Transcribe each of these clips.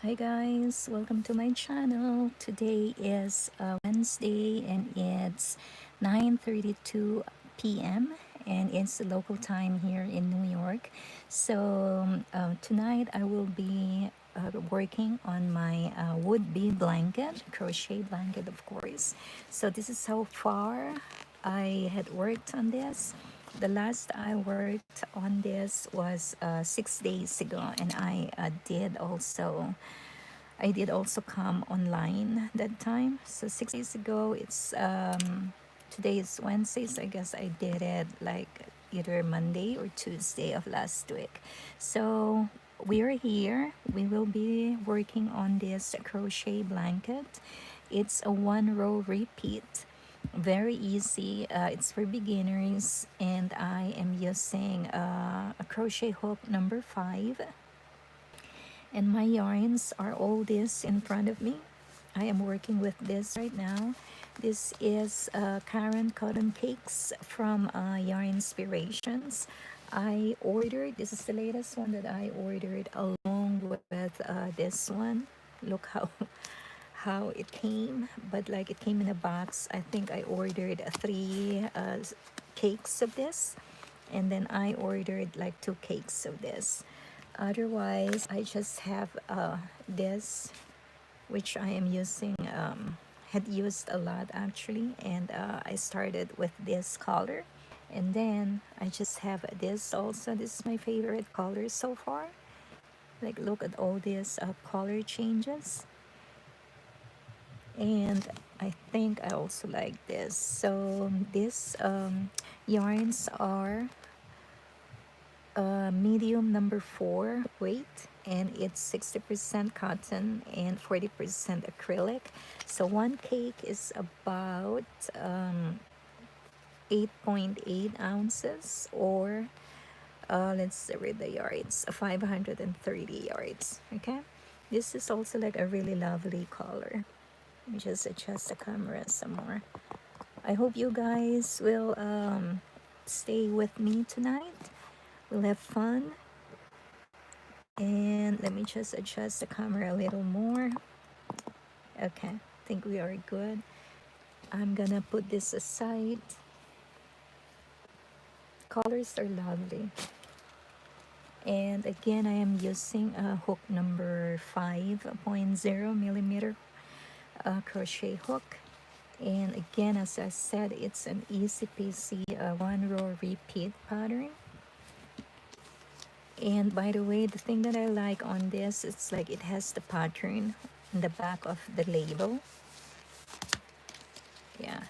Hi guys, welcome to my channel. Today is Wednesday and it's 9:32 p.m. and it's the local time here in New York. So tonight I will be working on my would-be blanket, crochet blanket of course. So this is how far I had worked on this. The last I worked on this was 6 days ago, and I did also come online that time. So 6 days ago, today is Wednesday, so I guess I did it like either Monday or Tuesday of last week. So we are here. We will be working on this crochet blanket. It's a one row repeat, very easy. It's for beginners, and I am using a crochet hook number 5, and my yarns are all this in front of me. I am working with this right now. This is Karen Cotton Cakes from Yarn Inspirations. This is the latest one that I ordered along with this one. Look how how it came, but like it came in a box. I think I ordered three cakes of this, and then I ordered like 2 cakes of this. Otherwise, I just have this, which I am using, had used a lot actually, and I started with this color. And then I just have this also. This is my favorite color so far. Like, look at all these color changes. And I think I also like this. So these yarns are medium number 4 weight, and it's 60% cotton and 40% acrylic. So one cake is about 8.8 ounces, or let's read the yards, 530 yards. Okay, this is also like a really lovely color. Let me just adjust the camera some more. I hope you guys will stay with me tonight. We'll have fun. And let me just adjust the camera a little more. Okay, I think we are good. I'm gonna put this aside. Colors are lovely. And again, I am using a hook number 5.0 millimeter crochet hook. And again, as I said, it's an easy peasy one row repeat pattern. And by the way, the thing that I like on this, it's like it has the pattern in the back of the label. Yeah,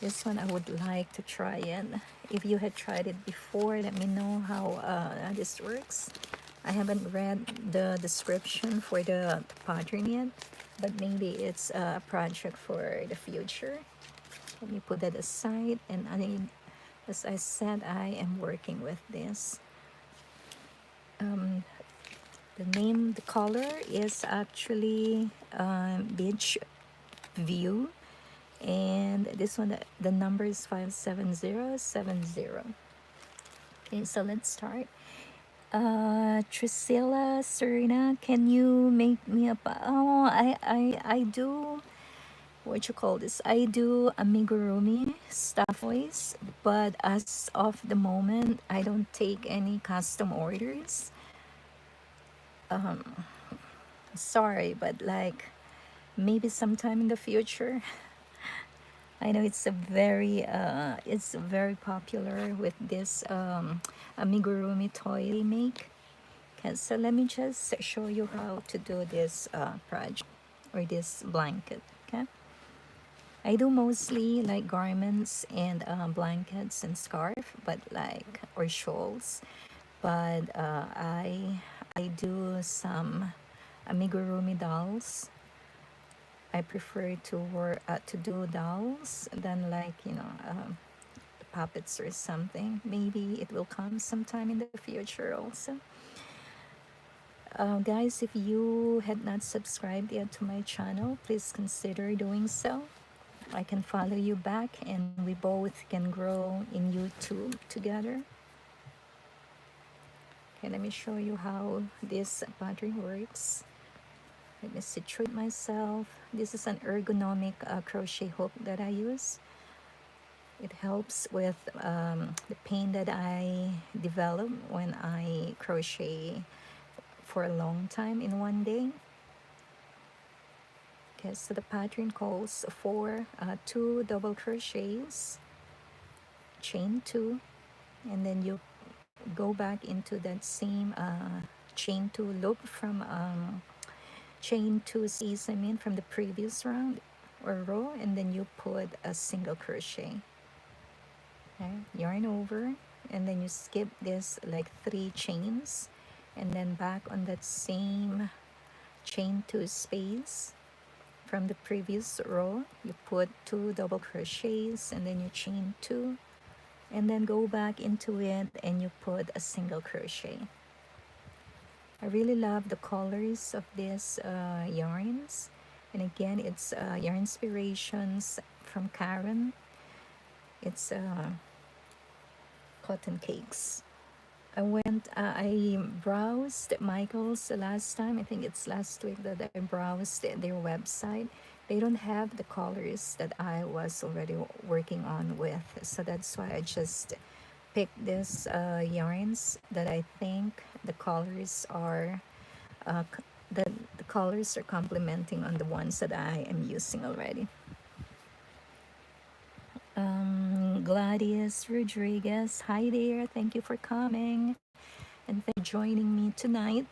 this one I would like to try it. If you had tried it before, let me know how this works. I haven't read the description for the pattern yet, but maybe it's a project for the future. Let me put that aside. And as I said, I am working with this. The color is actually Beach View, and this one, the number is 57070. Okay, so let's start. Trisilla Serena, can you make me a I do, what you call this, I do amigurumi stuff toys, but as of the moment I don't take any custom orders. Sorry, but like maybe sometime in the future. I know it's very popular with this amigurumi toy they make. Okay, so let me just show you how to do this project or this blanket. Okay, I do mostly like garments and blankets and scarf, but like, or shawls. But I do some amigurumi dolls. I prefer to do dolls than like, puppets or something. Maybe it will come sometime in the future also. Guys, if you had not subscribed yet to my channel, please consider doing so. I can follow you back and we both can grow in YouTube together. Okay, let me show you how this pattern works. Let me situate myself. This is an ergonomic crochet hook that I use. It helps with the pain that I develop when I crochet for a long time in one day. Okay, so the pattern calls for 2 double crochets, chain 2, and then you go back into that same chain 2 loop from chain 2 space, I mean, from the previous round or row, and then you put a single crochet. Okay, yarn over, and then you skip this like 3 chains, and then back on that same chain 2 space from the previous row, you put 2 double crochets, and then you chain 2, and then go back into it and you put a single crochet. I really love the colors of these yarns, and again, it's Yarn Inspirations from Karen. It's cotton cakes. I browsed Michael's last time. I think it's last week that I browsed their website. They don't have the colors that I was already working on with. So that's why I just picked these yarns that I think the colors are uh, c- the colors are complementing on the ones that I am using already. Gladys Rodriguez, hi there. Thank you for coming and thank you for joining me tonight.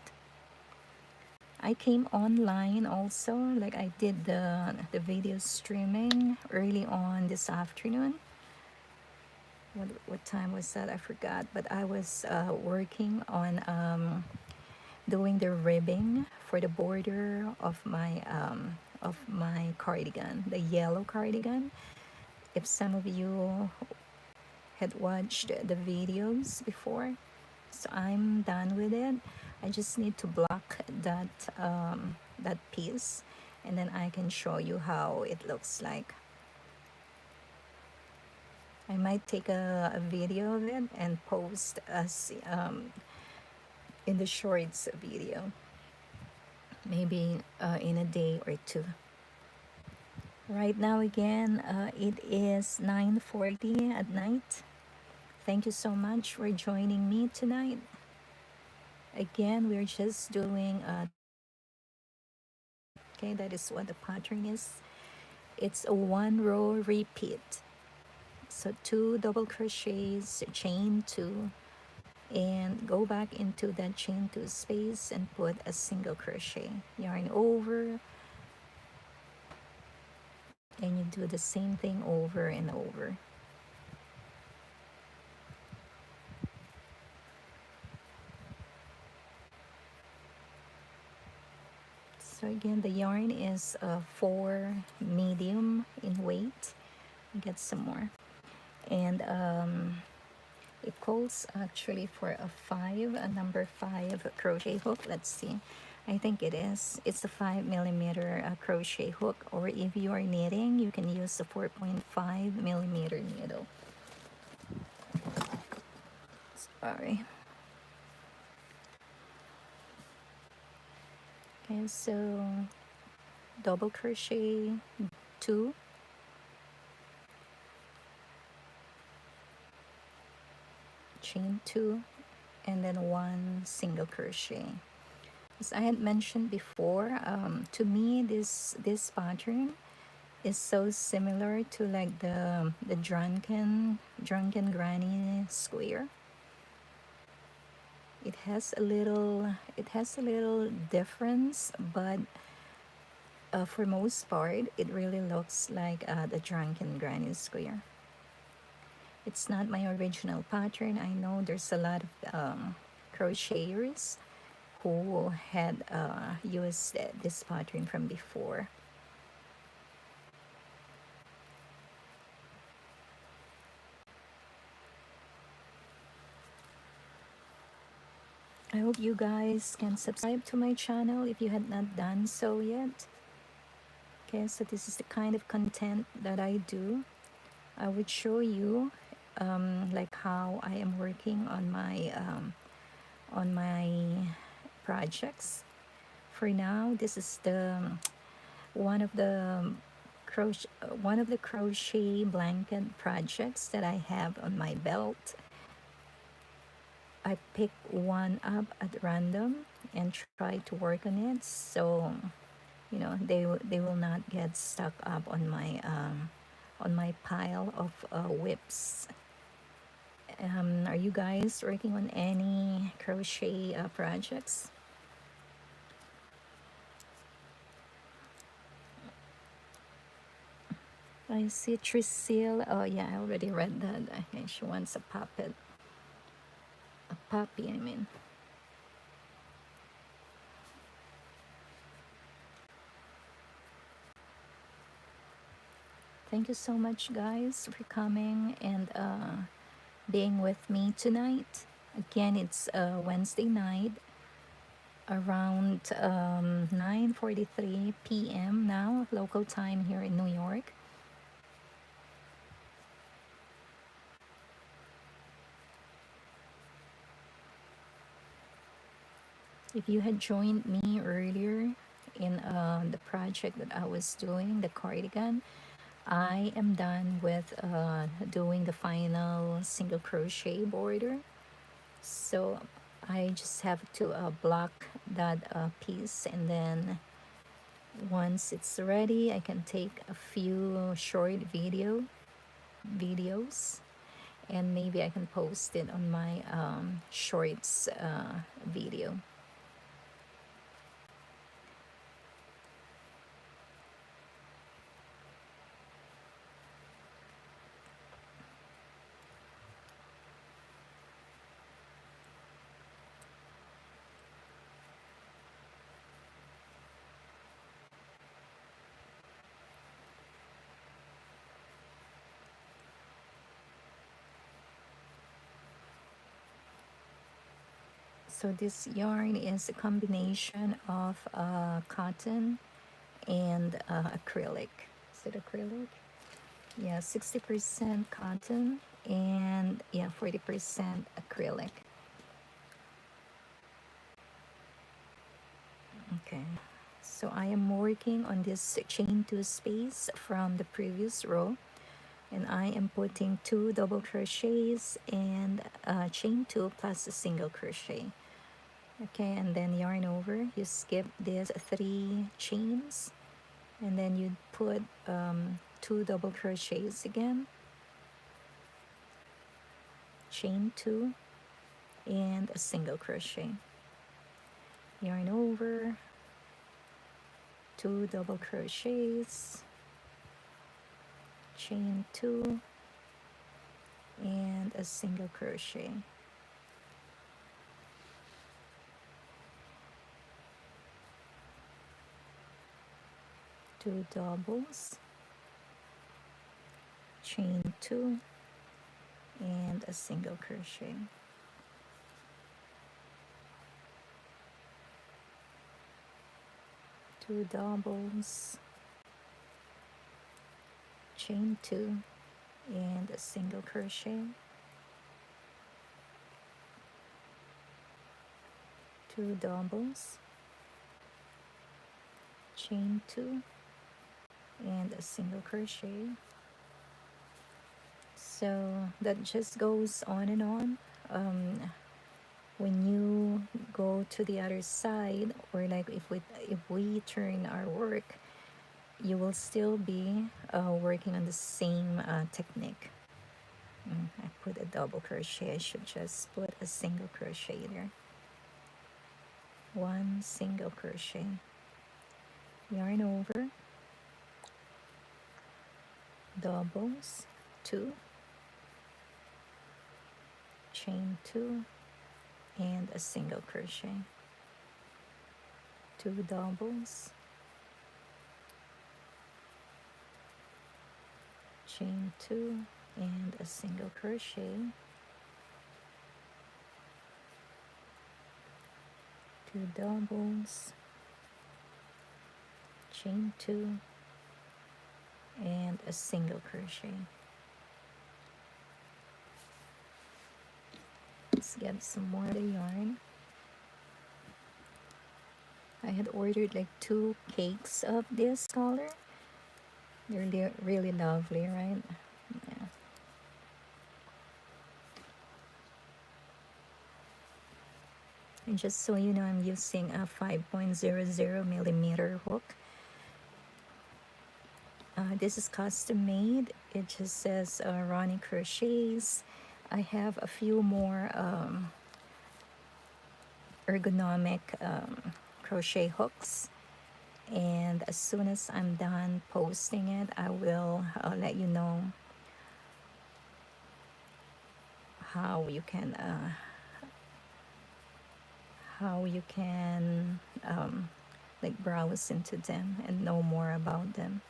I came online also, like I did the video streaming early on this afternoon. What time was that? I forgot, but I was working on doing the ribbing for the border of my cardigan, the yellow cardigan. If some of you had watched the videos before, so I'm done with it. I just need to block that piece, and then I can show you how it looks like. I might take a video of it and post as in the shorts video, maybe in a day or two. Right now again, it is 9:40 at night. Thank you so much for joining me tonight. Again, we're just doing okay, that is what the pattern is. It's a 1 row repeat. So 2 double crochets, chain 2, and go back into that chain 2 space and put a single crochet. Yarn over, and you do the same thing over and over. So again, the yarn is 4 medium in weight. Get some more. And it calls actually for a number 5 crochet hook. Let's see. I think it is. It's a 5mm crochet hook, or if you are knitting, you can use a 4.5mm needle. Sorry. Okay, so double crochet 2, chain 2, and then 1 single crochet. As I had mentioned before, to me this pattern is so similar to like the drunken granny square. It has a little difference, but for most part it really looks like the drunken granny square. It's not my original pattern. I know there's a lot of crocheters who had used this pattern from before. I hope you guys can subscribe to my channel if you had not done so yet. Okay, so this is the kind of content that I do. I would show you like how I am working on my projects for now, this is the one of the crochet blanket projects that I have on my belt. I pick one up at random and try to work on it, so they will not get stuck up on my pile of whips. Are you guys working on any crochet projects? I see Trisil. Oh yeah, I already read that. Okay, she wants a puppet, a puppy. I mean. Thank you so much, guys, for coming and being with me tonight. Again, it's Wednesday night around 9:43 p.m. now, local time here in New York. If you had joined me earlier in the project that I was doing, the cardigan, I am done with doing the final single crochet border. So I just have to block that piece, and then once it's ready, I can take a few short videos, and maybe I can post it on my shorts video. So this yarn is a combination of cotton and acrylic. Is it acrylic? Yeah, 60% cotton and yeah, 40% acrylic. Okay, so I am working on this chain two space from the previous row, and I am putting 2 double crochets and chain 2 plus a single crochet. Okay, and then yarn over. You skip these 3 chains, and then you put 2 double crochets again, chain 2 and a single crochet. Yarn over, 2 double crochets, chain 2 and a single crochet. 2 doubles, chain 2 and a single crochet. 2 doubles, chain 2 and a single crochet. 2 doubles, chain 2 and a single crochet. So that just goes on and on. When you go to the other side, or like if we turn our work, you will still be working on the same technique. I put a double crochet. I should just put a single crochet there. 1 single crochet. Yarn over, doubles, 2, chain 2 and a single crochet. 2 doubles, chain 2 and a single crochet. 2 doubles, chain 2 and a single crochet. Let's get some more of the yarn. I had ordered like 2 cakes of this color. They're really lovely, right? Yeah. And just so you know, I'm using a 5.00 millimeter hook. This is custom made. It just says Ronnie Crochets. I have a few more ergonomic crochet hooks, and as soon as I'm done posting it, I will let you know how you can like browse into them and know more about them.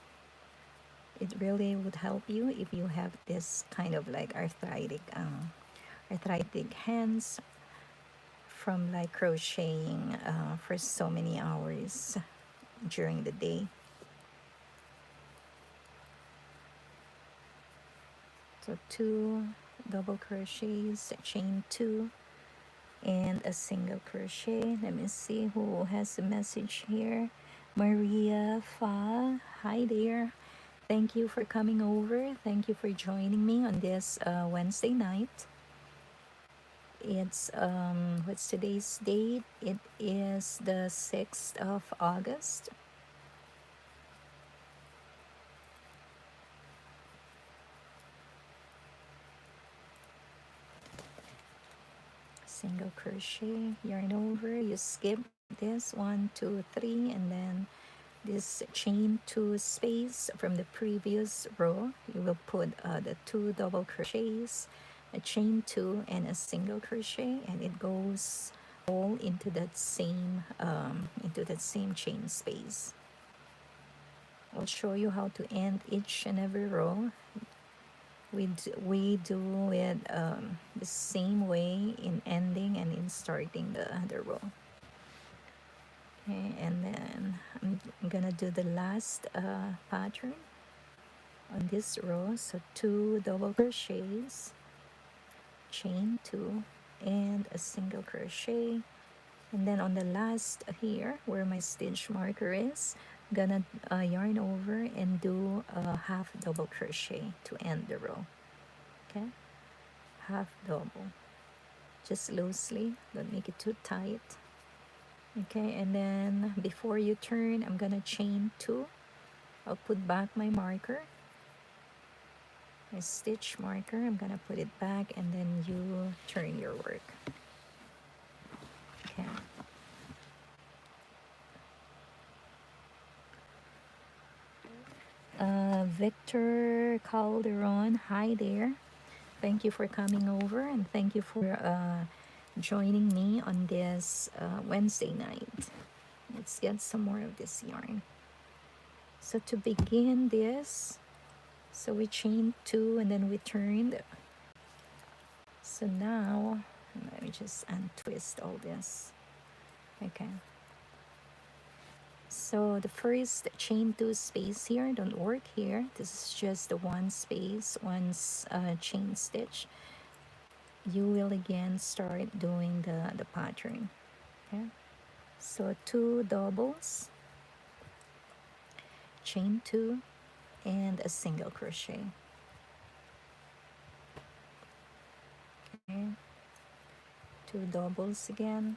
It really would help you if you have this kind of like arthritic hands from like crocheting for so many hours during the day. So 2 double crochets, chain 2, and a single crochet. Let me see who has a message here. Maria Fa, hi there. Thank you for coming over. Thank you for joining me on this Wednesday night. It's what's today's date? It is the 6th of August. Single crochet, yarn over, you skip this 1 2 3, and then this chain 2 space from the previous row. You will put the 2 double crochets, a chain 2, and a single crochet, and it goes all into that same chain space. I'll show you how to end each and every row. We do it the same way in ending and in starting the row. Okay, and then I'm gonna do the last pattern on this row. So 2 double crochets, chain 2, and a single crochet. And then on the last here, where my stitch marker is, I'm gonna yarn over and do a half double crochet to end the row. Okay, half double, just loosely, don't make it too tight. Okay, and then before you turn, I'm gonna chain 2. I'll put back my marker, my stitch marker. I'm gonna put it back, and then you turn your work. Okay. Victor Calderon, hi there. Thank you for coming over, and thank you for joining me on this Wednesday night. Let's get some more of this yarn. So to begin this, so we chained 2 and then we turned. So now, let me just untwist all this. Okay. So the first chain 2 space here, don't work here. This is just the one space, one chain stitch. You will again start doing the pattern. Okay. So 2 doubles, chain 2, and a single crochet. Okay. 2 doubles again,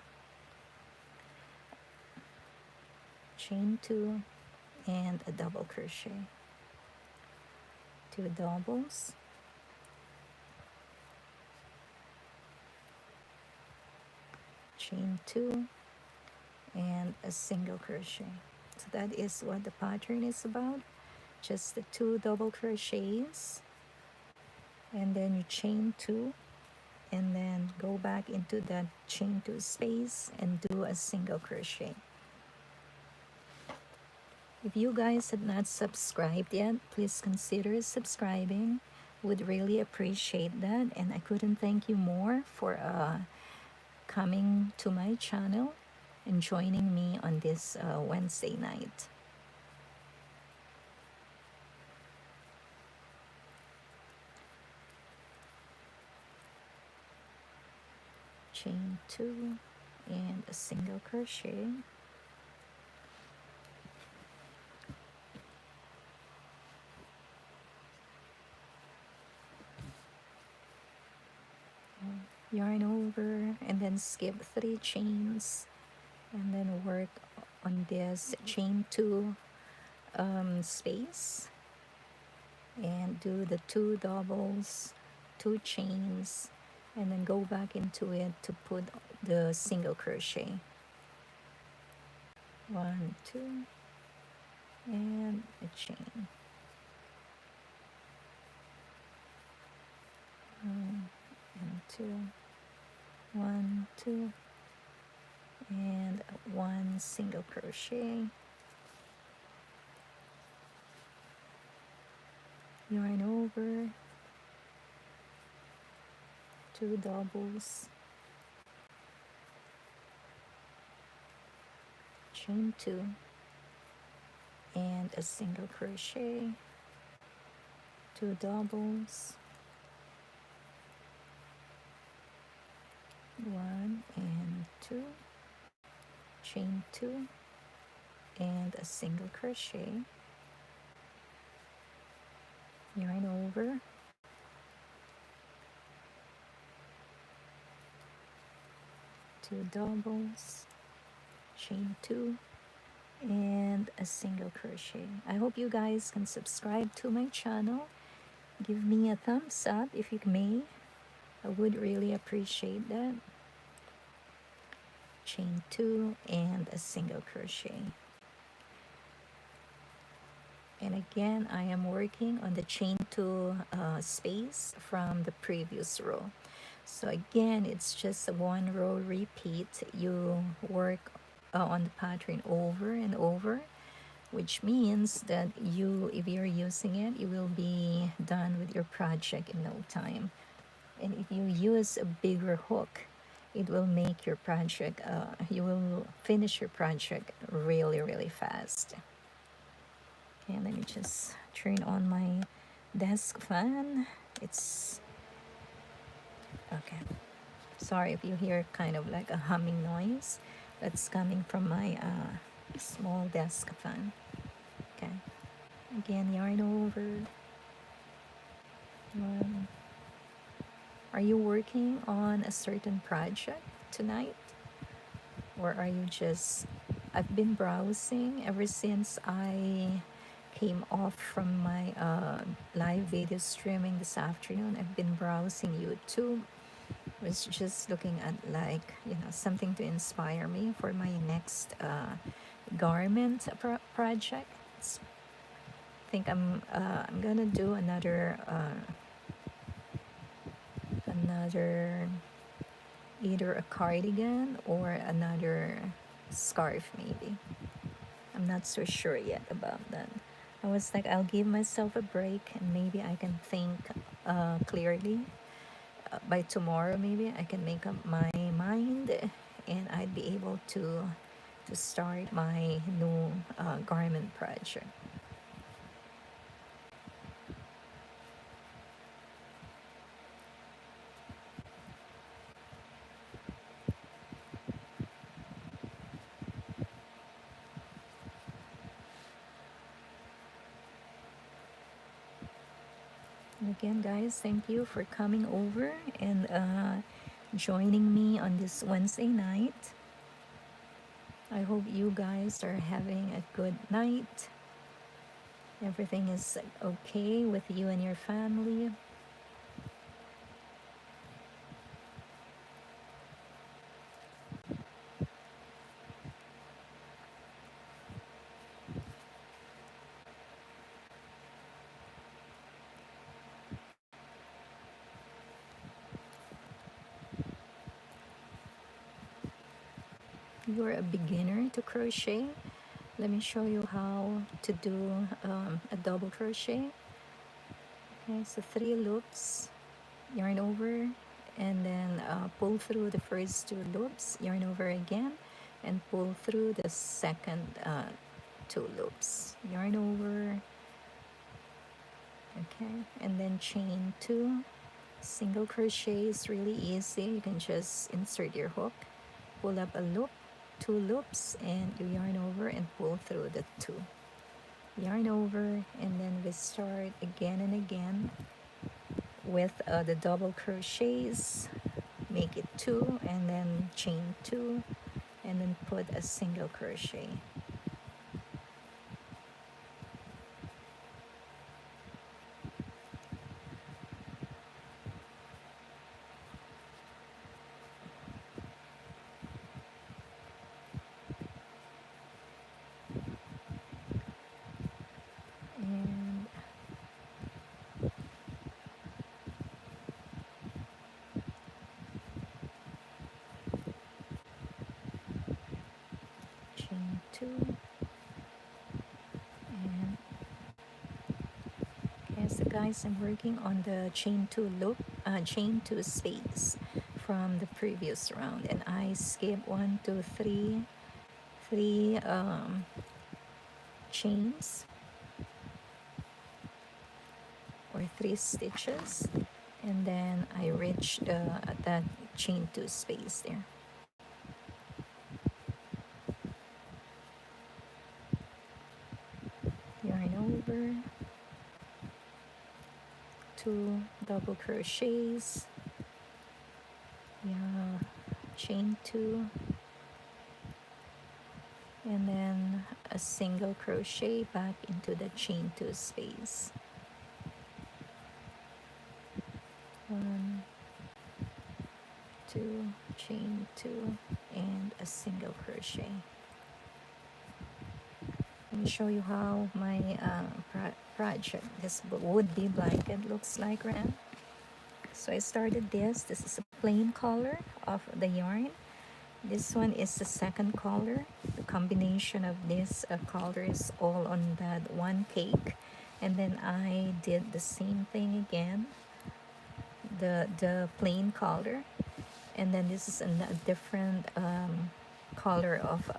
chain 2, and a double crochet. 2 doubles, chain 2, and a single crochet. So that is what the pattern is about. Just the 2 double crochets, and then you chain 2, and then go back into that chain 2 space and do a single crochet. If you guys had not subscribed yet, please consider subscribing. Would really appreciate that, and I couldn't thank you more for coming to my channel and joining me on this Wednesday night. Chain 2 and a single crochet. yarn over, and then skip 3 chains, and then work on this chain 2 space, and do the 2 doubles, 2 chains, and then go back into it to put the single crochet. 1, 2, and a chain. 1 and 2, 1, 2, and 1 single crochet. Yarn over, 2 doubles, chain 2, and a single crochet, 2 doubles, 1 and 2, chain 2, and a single crochet, yarn over, 2 doubles, chain 2, and a single crochet. I hope you guys can subscribe to my channel. Give me a thumbs up if you may. I would really appreciate that. Chain 2 and a single crochet. And again, I am working on the chain 2 space from the previous row. So again, it's just a 1 row repeat. You work on the pattern over and over, which means that if you're using it, you will be done with your project in no time. And if you use a bigger hook, it will make your project, you will finish your project really, really fast. Okay, let me just turn on my desk fan. It's okay. Sorry if you hear kind of like a humming noise. That's coming from my small desk fan. Okay. Again, yarn over. One. Are you working on a certain project tonight? Or are you just... I've been browsing ever since I came off from my live video streaming this afternoon. I've been browsing YouTube. Was just looking at something to inspire me for my next garment project. I think I'm gonna do another either a cardigan or another scarf maybe. I'm not so sure yet about that. I was like, I'll give myself a break and maybe I can think clearly. By tomorrow maybe I can make up my mind and I'd be able to start my new garment project. And again, guys, thank you for coming over and joining me on this Wednesday night. I hope you guys are having a good night. Everything is okay with you and your family. You're a beginner to crochet. Let me show you how to do a double crochet. Okay, so 3 loops, yarn over, and then pull through the first 2 loops, yarn over again, and pull through the second 2 loops, yarn over, okay, and then chain 2. Single crochet is really easy. You can just insert your hook, pull up a loop, 2 loops, and you yarn over and pull through the 2. Yarn over, and then we start again and again with the double crochets. make it two, and then chain two, and then put a single crochet. And chain two, and okay, so guys, I'm working on the chain two loop, chain two space from the previous round, and I skip one, two, three chains or three stitches, and then I reach that chain two space there. Yarn over, two double crochets, yeah, chain two, and then a single crochet back into the chain two space. One, two, chain two, and a single crochet. Let me show you how my project, this would-be blanket, looks like right now. So I started this. This is a plain color of the yarn. This one is the second color. The combination of these colors all on that one cake. And then I did the same thing again, the plain color. And then this is a different color of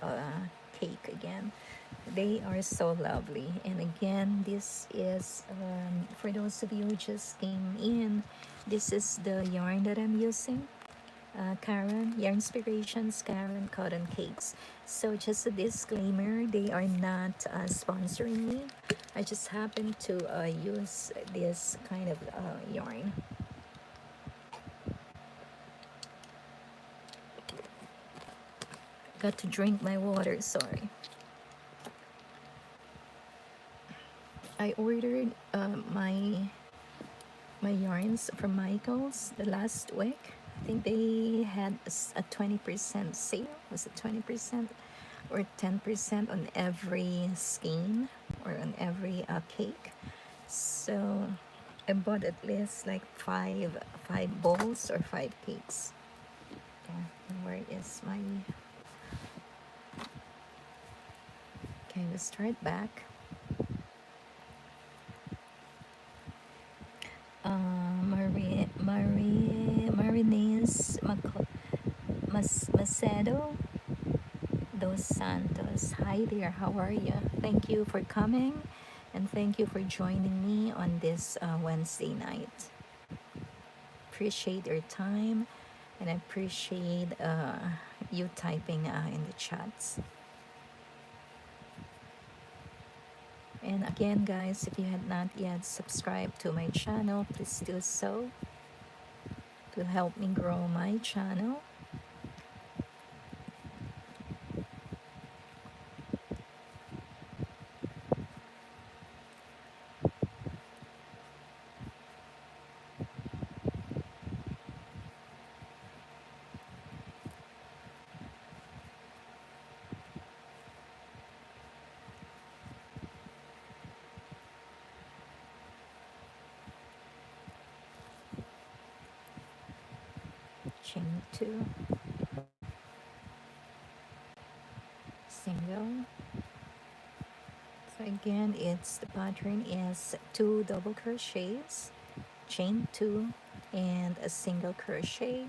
cake again. They are so lovely. And again, this is for those of you who just came in, this is the yarn that I'm using. Karen, Yarn Inspirations, Karen Cotton Cakes. So just a disclaimer, they are not sponsoring me. I just happen to use this kind of yarn. Got to drink my water, sorry. I ordered my yarns from Michaels the last week. I think they had a 20% sale. Was it 20% or 10% on every skein or on every cake? So I bought at least like five bowls or five cakes. Yeah, and where is my? Okay, let's start back. Marines Macedo dos Santos. Hi there, how are you? Thank you for coming, and thank you for joining me on this Wednesday night. Appreciate your time, and I appreciate you typing in the chats. And again, guys, if you had not yet subscribed to my channel, please do so to help me grow my channel. Chain two, single. So again, it's the pattern is two double crochets, chain two, and a single crochet,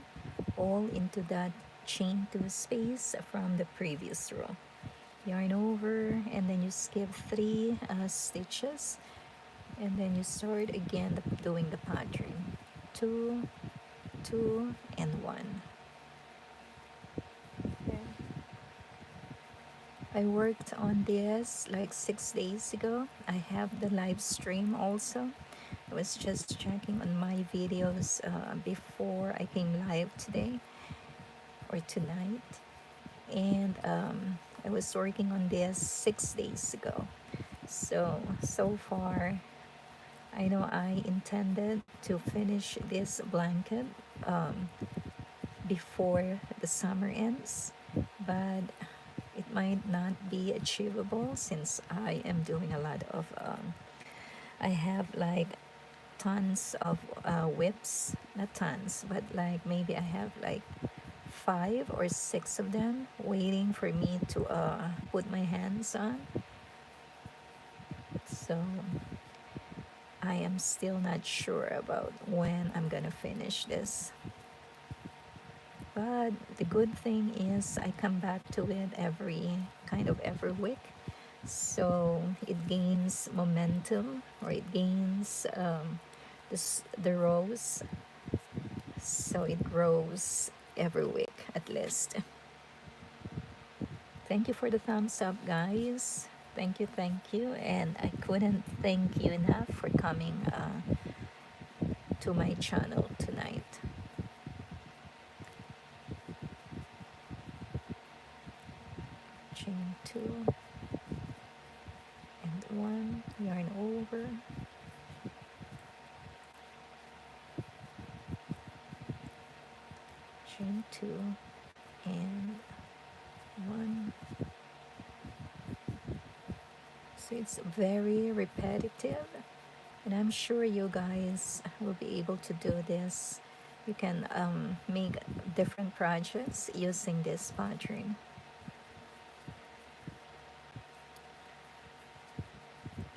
all into that chain two space from the previous row. Yarn over, and then you skip three stitches, and then you start again doing the pattern. Two, two, and one. Okay. I worked on this like 6 days ago. I have the live stream also I was just checking on my videos before I came live today or tonight, and I was working on this 6 days ago. So far, I know I intended to finish this blanket um, before the summer ends, but it might not be achievable since I am doing a lot of I have like tons of whips, not tons, but like maybe I have like 5 or 6 of them waiting for me to put my hands on. So I am still not sure about when I'm gonna finish this. But the good thing is I come back to it every week. So it gains momentum, or it gains the rows. So it grows every week at least. Thank you for the thumbs up, guys. Thank you. And I couldn't thank you enough for coming to my channel tonight. Chain 2 and 1, yarn over, chain 2 and 1. So it's very repetitive, and I'm sure you guys will be able to do this. You can make different projects using this pattern.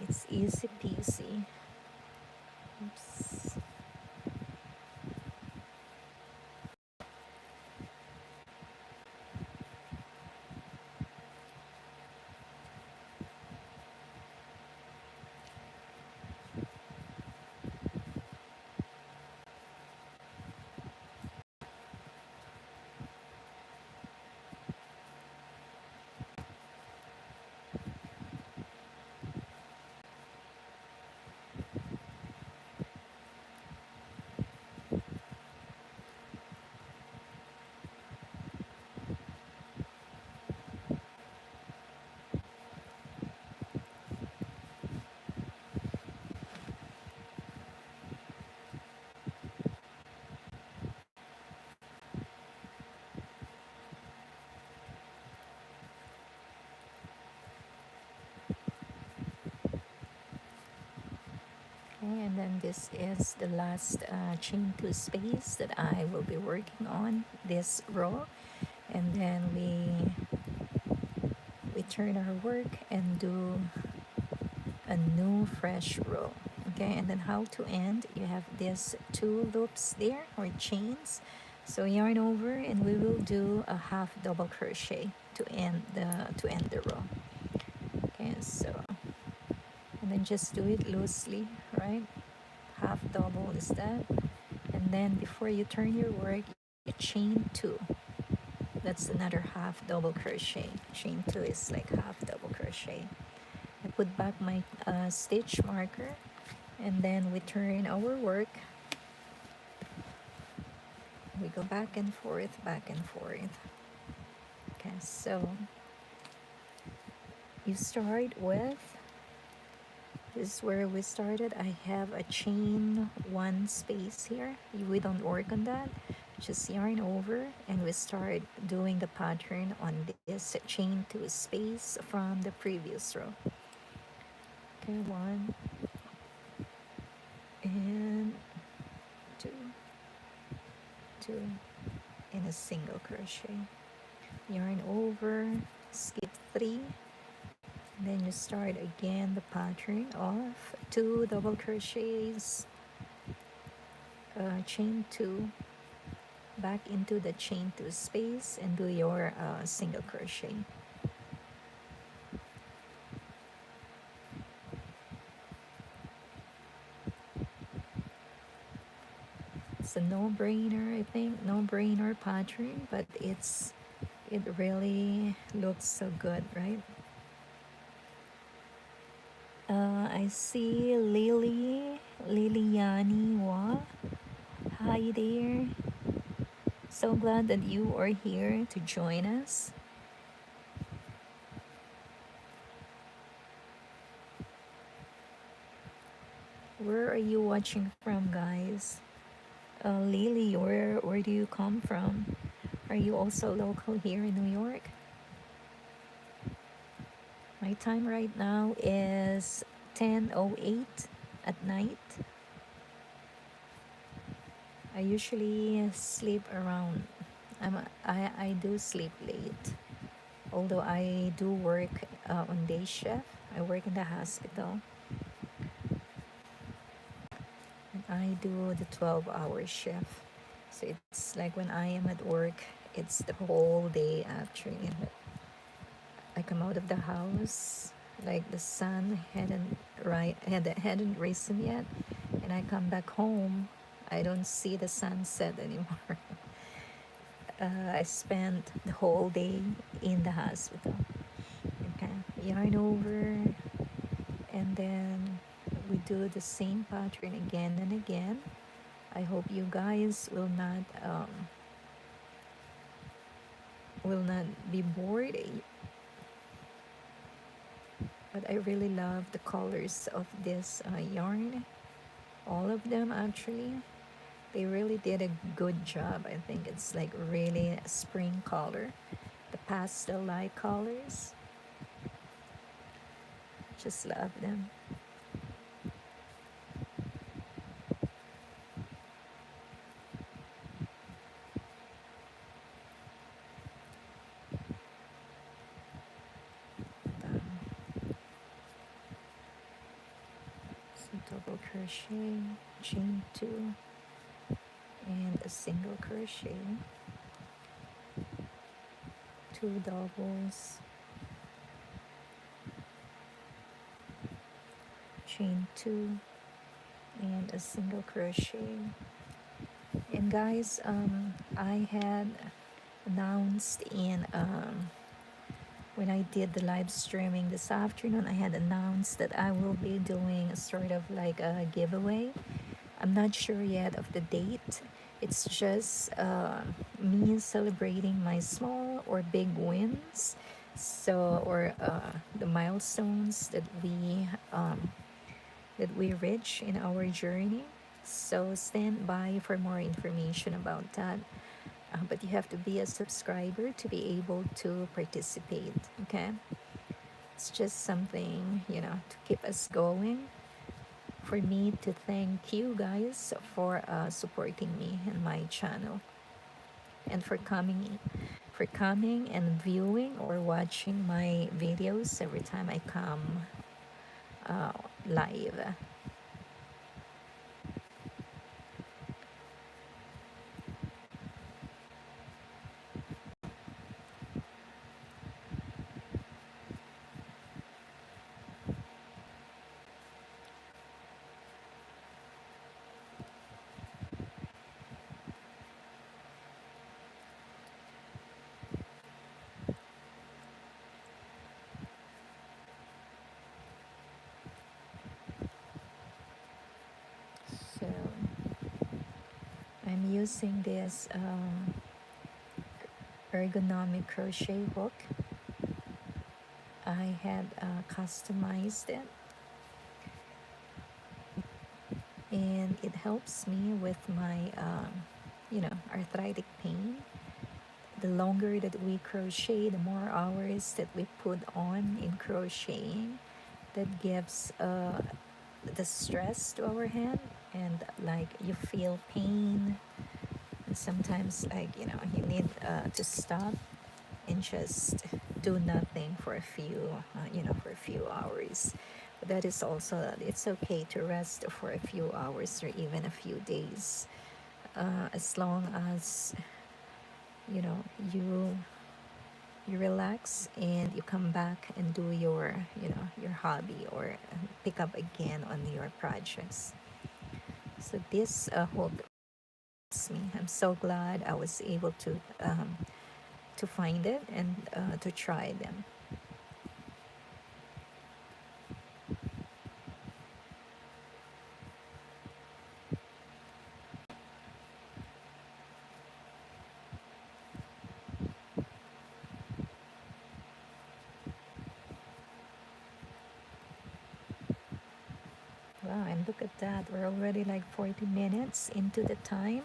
It's easy peasy. Oops. Okay, and then this is the last chain 2 space that I will be working on this row, and then we turn our work and do a new fresh row. Okay, and then how to end, you have these 2 loops there, or chains. So yarn over, and we will do a half double crochet to end the row. Okay, so, and then just do it loosely, right? Half double is that, and then before you turn your work, you chain 2. That's another half double crochet. Chain 2 is like half double crochet. I put back my stitch marker, and then we turn our work. We go back and forth, back and forth. Okay, so you start with, this is where we started. I have a chain 1 space here. We don't work on that. Just yarn over, and we start doing the pattern on this chain 2 space from the previous row. Okay, 1 and 2, 2, and a single crochet. Yarn over, skip 3, then you start again the pattern of 2 double crochets, chain 2, back into the chain 2 space, and do your single crochet. It's a no-brainer, I think, no-brainer pattern, but it really looks so good, right? I see Lily Liliani Wa. Hi there. So glad that you are here to join us. Where are you watching from, guys? Lily, where do you come from? Are you also local here in New York? My time right now is 10:08 at night. I usually sleep around. I do sleep late. Although I do work on day shift. I work in the hospital and I do the 12-hour shift. So it's like when I am at work, it's the whole day actually. I come out of the house, like the sun hadn't risen yet, and I come back home. I don't see the sunset anymore. I spent the whole day in the hospital. Okay, yarn over, and then we do the same pattern again and again. I hope you guys will not be bored, but I really love the colors of this yarn. All of them actually, they really did a good job. I think it's like really a spring color, the pastel light colors. Just love them. Um, so double crochet, chain two, and a single crochet, two doubles, chain two, and a single crochet. And guys, I had announced in when I did the live streaming this afternoon, I had announced that I will be doing a sort of like a giveaway. I'm not sure yet of the date. It's just me celebrating my small or big wins, so or the milestones that we reach in our journey. So stand by for more information about that. But you have to be a subscriber to be able to participate. Okay, it's just something to keep us going. For me to thank you guys for supporting me and my channel, and for coming and viewing or watching my videos every time I come uh, live. So I'm using this ergonomic crochet hook. I had customized it, and it helps me with my arthritic pain. The longer that we crochet, the more hours that we put on in crocheting, that gives the stress to our hand, and like you feel pain, and sometimes you need to stop and just do nothing for a few hours. But that is also, it's okay to rest for a few hours or even a few days, as long as you know you you relax and you come back and do your hobby, or pick up again on your projects. So this hook helps me. I'm so glad I was able to find it and to try them. Wow, and look at that, we're already like 40 minutes into the time.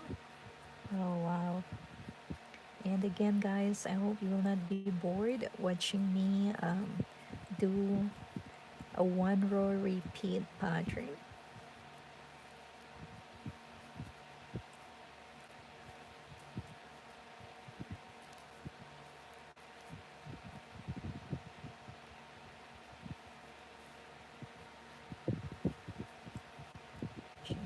Oh wow. And again, guys, I hope you will not be bored watching me do a one row repeat pattern. Chain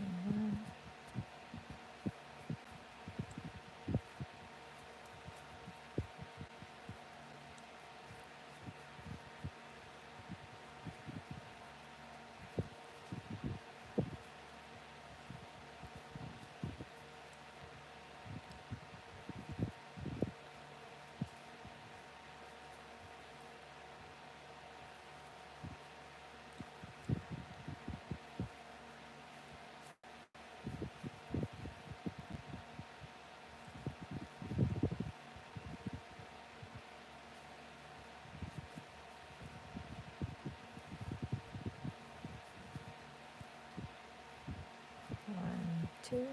one, 2,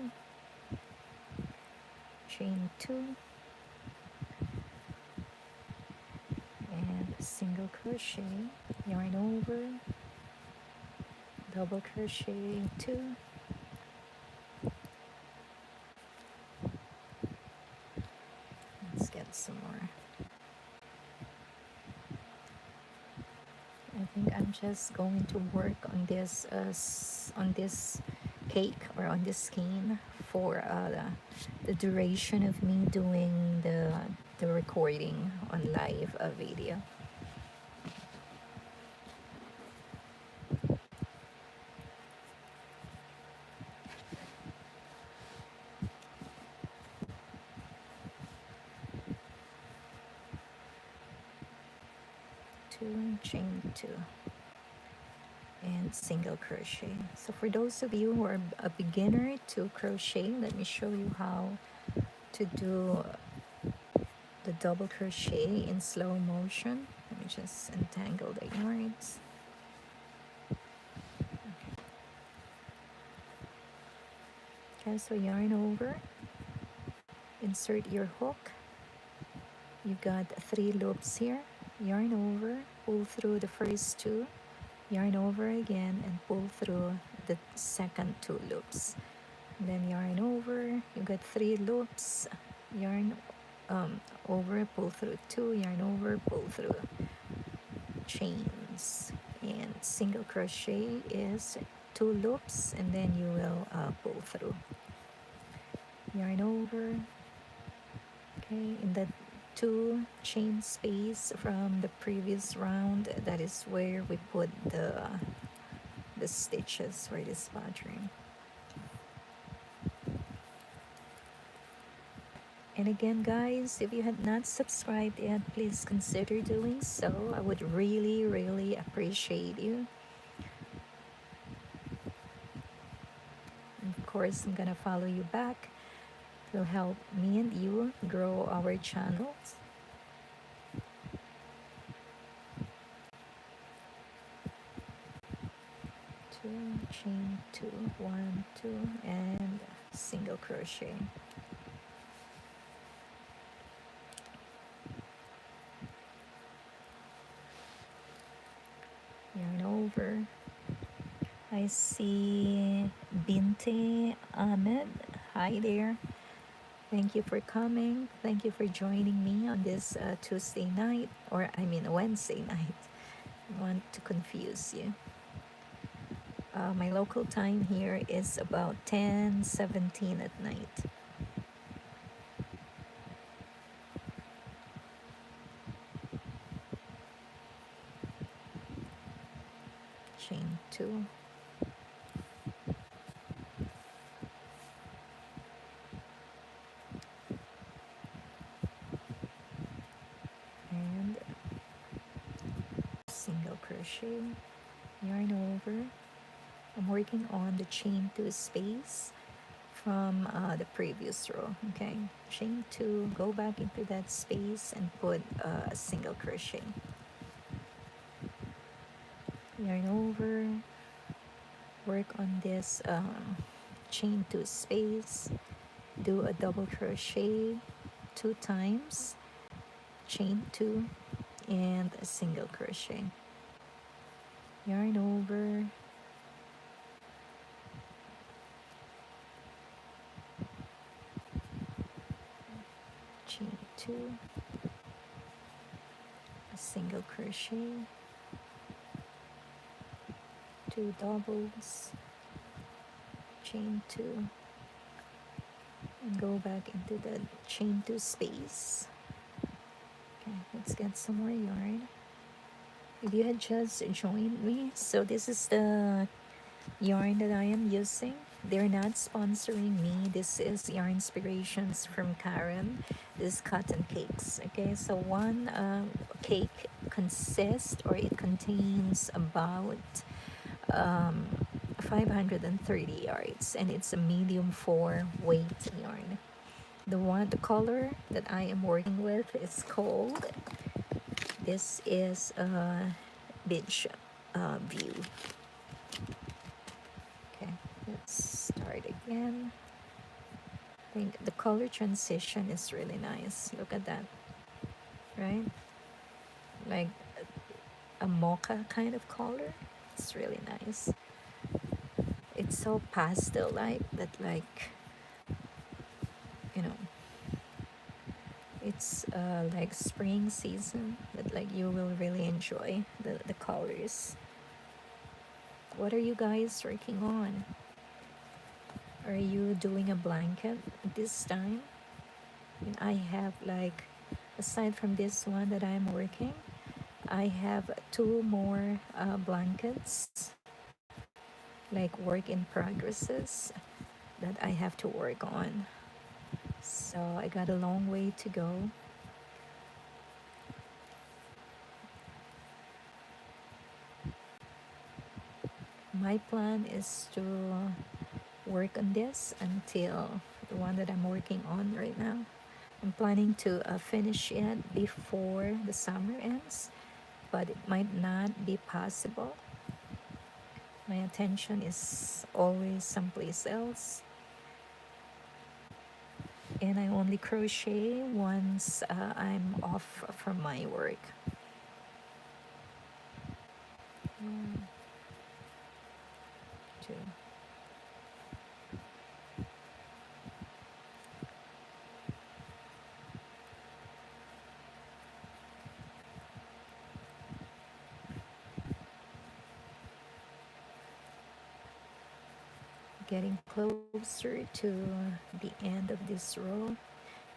chain 2, and single crochet, yarn over, double crochet 2. Let's get some more. I think I'm just going to work on this cake or on this skein for the duration of me doing the recording on live video. Two, chain 2, and single crochet. So for those of you who are a beginner to crochet, let me show you how to do the double crochet in slow motion. Let me just untangle the yarns. Okay, so yarn over, insert your hook. You got 3 loops here. Yarn over, pull through the first 2, yarn over again, and pull through the second 2 loops. And then yarn over, you got 3 loops, yarn over, pull through 2, yarn over, pull through, chains. And single crochet is 2 loops, and then you will pull through. Yarn over, okay, in that 2 chain space from the previous round, that is where we put the stitches for this pattern. And again, guys, if you had not subscribed yet, please consider doing so. I would really, really appreciate you. And of course, I'm gonna follow you back. It will help me and you grow our channels. Two, chain 2, 1, 2, and single crochet. Yarn over. I see Binte Ahmed. Hi there. Thank you for coming. Thank you for joining me on this Tuesday night, or I mean Wednesday night. I want to confuse you. My local time here is about 10:17 at night. Chain 2. And single crochet, yarn over. I'm working on the chain 2 space from the previous row. Okay, chain 2, go back into that space and put a single crochet. Yarn over, work on this chain 2 space, do a double crochet 2 times, chain 2, and a single crochet, yarn over, chain 2, a single crochet, 2 doubles, chain 2, and go back into the chain 2 space. Okay, let's get some more yarn. If you had just joined me, so this is the yarn that I am using. They're not sponsoring me. This is yarn inspirations from Karen. This is cotton cakes. Okay, so one cake consists, or it contains about 530 yards, and it's a medium 4 weight yarn. The color that I am working with is called, this is beach view. Okay, let's start again. I think the color transition is really nice. Look at that, right? Like a mocha kind of color. It's really nice. It's so pastel like that, like, you know, it's like spring season, but like you will really enjoy the colors. What are you guys working on? Are you doing a blanket this time? And I have, like, aside from this one that I'm working, I have 2 more blankets, like work in progresses, that I have to work on. So I got a long way to go. My plan is to work on this until the one that I'm working on right now. I'm planning to finish it before the summer ends, but it might not be possible. My attention is always someplace else, and I only crochet once I'm off from my work. One, two. Getting closer to the end of this row.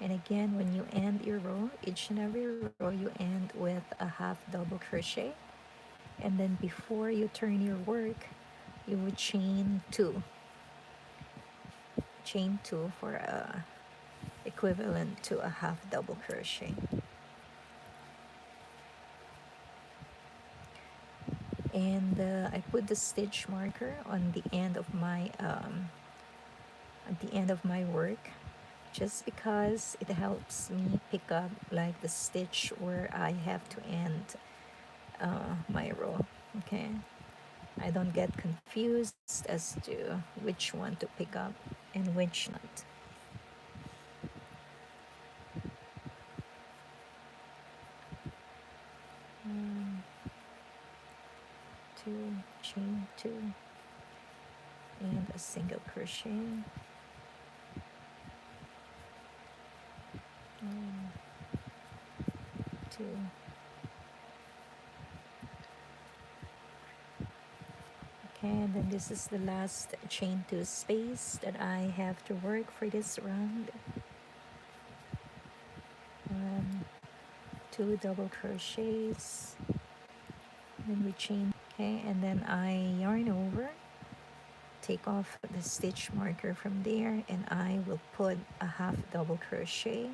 And again, when you end your row, each and every row you end with a half double crochet, and then before you turn your work, you would chain 2, for equivalent to a half double crochet. And I put the stitch marker on the end of my work, just because it helps me pick up like the stitch where I have to end my row. Okay, I don't get confused as to which one to pick up and which not. 1, 2, chain 2, and a single crochet. 1, 2. Okay, and then this is the last chain 2 space that I have to work for this round. 1, 2 double crochets, then we chain. Okay, and then I yarn over, take off the stitch marker from there, and I will put a half double crochet,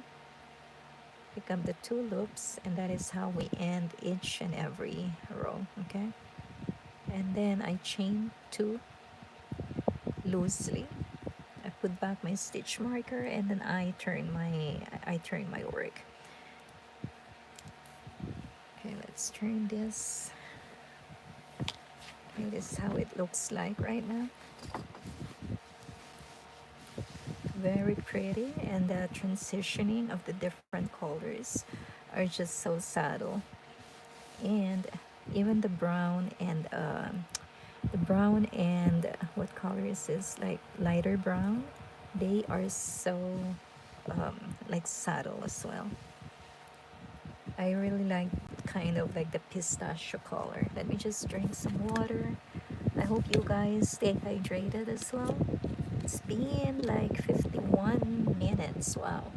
pick up the 2 loops, and that is how we end each and every row. Okay, and then I chain 2 loosely. I put back my stitch marker, and then I turn my work. Okay, let's turn this. This is how it looks like right now. Very pretty, and the transitioning of the different colors are just so subtle. And even the brown and what color is this, like lighter brown, they are so like subtle as well. I really like kind of like the pistachio color. Let me just drink some water. I hope you guys stay hydrated as well. It's been like 51 minutes. Wow.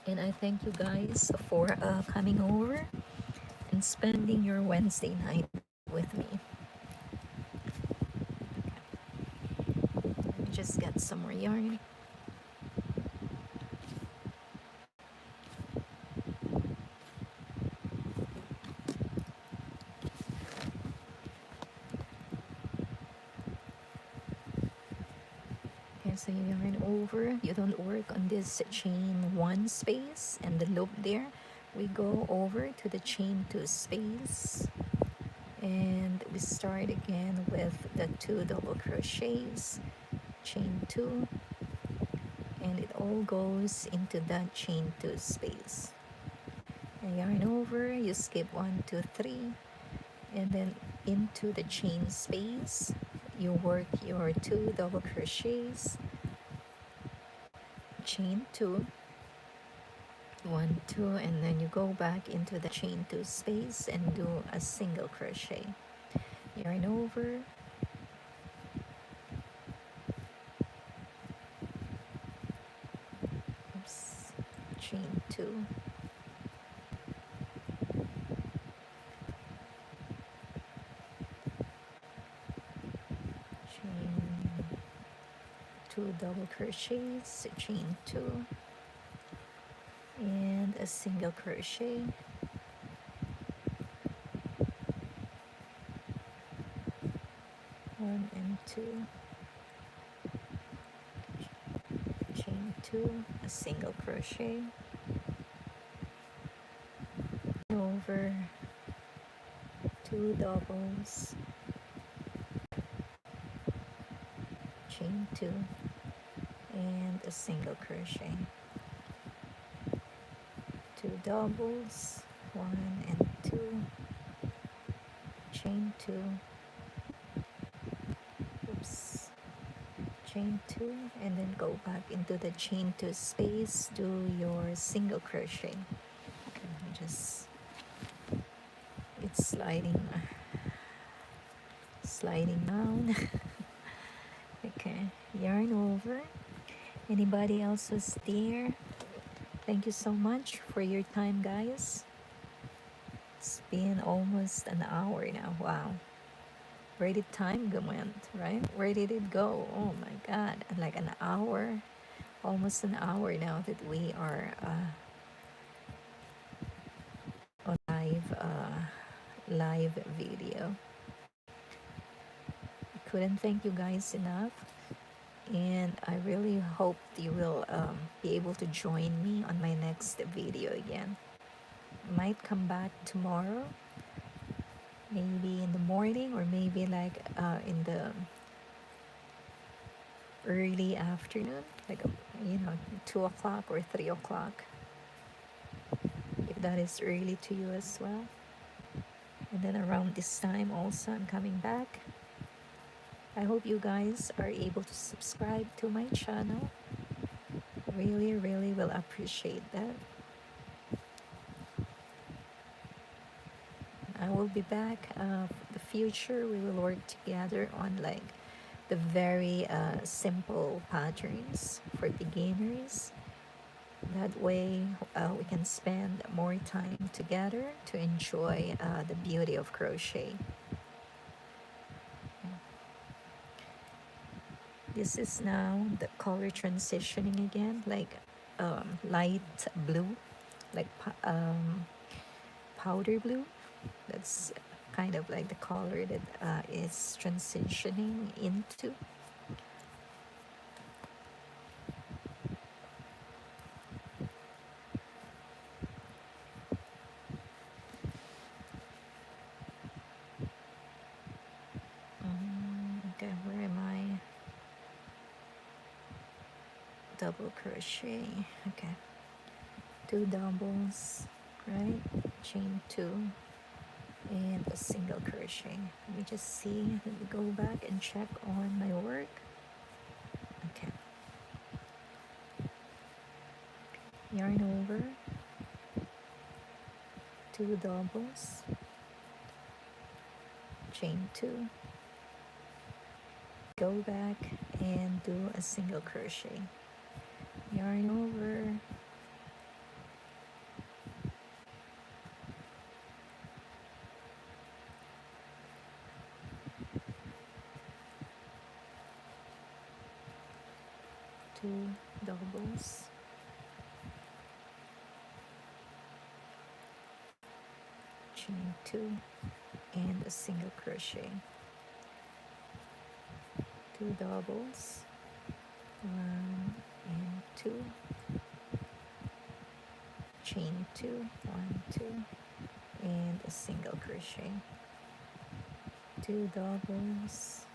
And I thank you guys for coming over and spending your Wednesday night with me. Let me just get some more yarn. Okay, so you yarn over. You don't work on this chain 1 space and the loop there. We go over to the chain 2 space, and we start again with the 2 double crochets, chain 2, and it all goes into that chain 2 space. And yarn over, you skip 1 2 3, and then into the chain space you work your 2 double crochets, chain 2, 1 2, and then you go back into the chain 2 space and do a single crochet. Yarn over, oops, chain 2, chain 2 double crochets, chain 2, and a single crochet, 1 and 2, chain 2, a single crochet, over, 2 doubles, chain 2, and a single crochet, 2 doubles, 1 and 2, chain 2, oops, chain 2, and then go back into the chain 2 space, do your single crochet. Okay, it's sliding down. Okay, yarn over. Anybody else who's there? Thank you so much for your time, guys. It's been almost an hour now. Wow. Where did time went, right? Where did it go? Oh my God. Like an hour, almost an hour now that we are on live video. I couldn't thank you guys enough. And I really hope you will be able to join me on my next video again. Might come back tomorrow, maybe in the morning, or maybe like in the early afternoon, like 2 o'clock or 3 o'clock, if that is early to you as well. And then around this time also I'm coming back. I hope you guys are able to subscribe to my channel. Really, really will appreciate that. I will be back. The future, we will work together on like the very simple patterns for beginners. That way we can spend more time together to enjoy the beauty of crochet. This is now the color transitioning again, like light blue, like powder blue. That's kind of like the color that is transitioning into. double crochet. Okay, 2 doubles, right? Chain 2 and a single crochet. Let me just see. Let me go back and check on my work. Okay, yarn over, 2 doubles, chain 2, go back and do a single crochet, yarn over, 2 doubles, chain 2 and a single crochet, 2 doubles, 1 and 2, chain 2, 1, 2, and a single crochet, 2 doubles,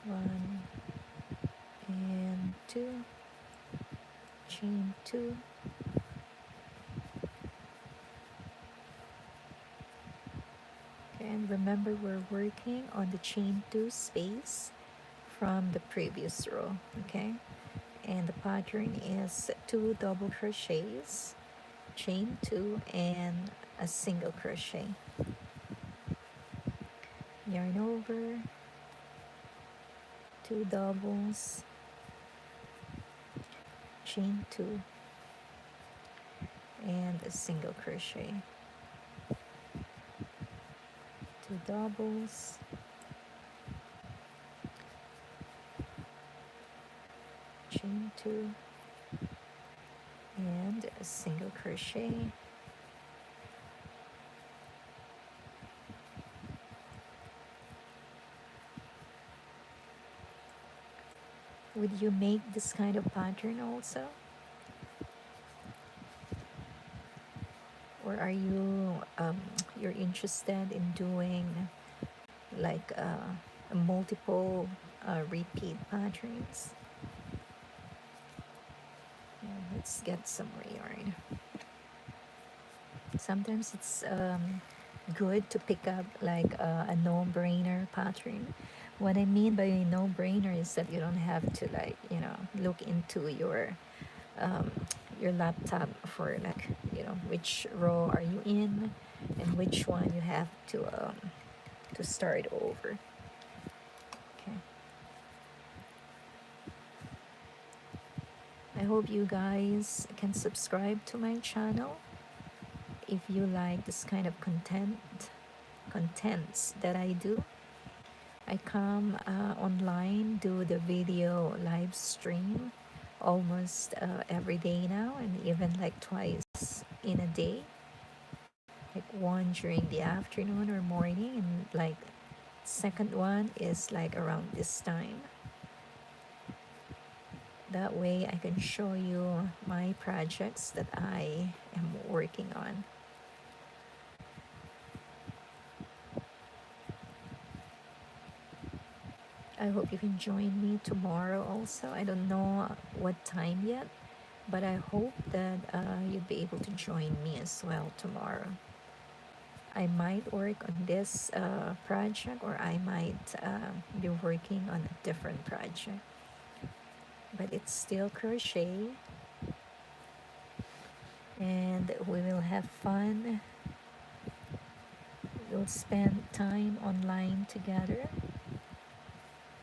1 and 2, chain 2, and remember we're working on the chain 2 space from the previous row, okay? And the pattern is 2 double crochets, chain 2 and a single crochet, yarn over, 2 doubles, chain 2 and a single crochet, 2 doubles, chain 2 and a single crochet, would you make this kind of pattern also? Or are you you're interested in doing like multiple repeat patterns? Yeah, let's get some more yarn. Sometimes it's good to pick up like a no-brainer pattern. What I mean by no-brainer is that you don't have to like, you know, look into um, your laptop for like, you know, which row are you in and which one you have to start over. Okay. I hope you guys can subscribe to my channel if you like this kind of contents that I do. I come online, do the video live stream almost every day now, and even like twice in a day, like one during the afternoon or morning, and like second one is like around this time. That way I can show you my projects that I am working on. I hope you can join me tomorrow also. I don't know what time yet, but I hope that you'll be able to join me as well tomorrow. I might work on this project, or I might be working on a different project. But it's still crochet, and we will have fun. We'll spend time online together.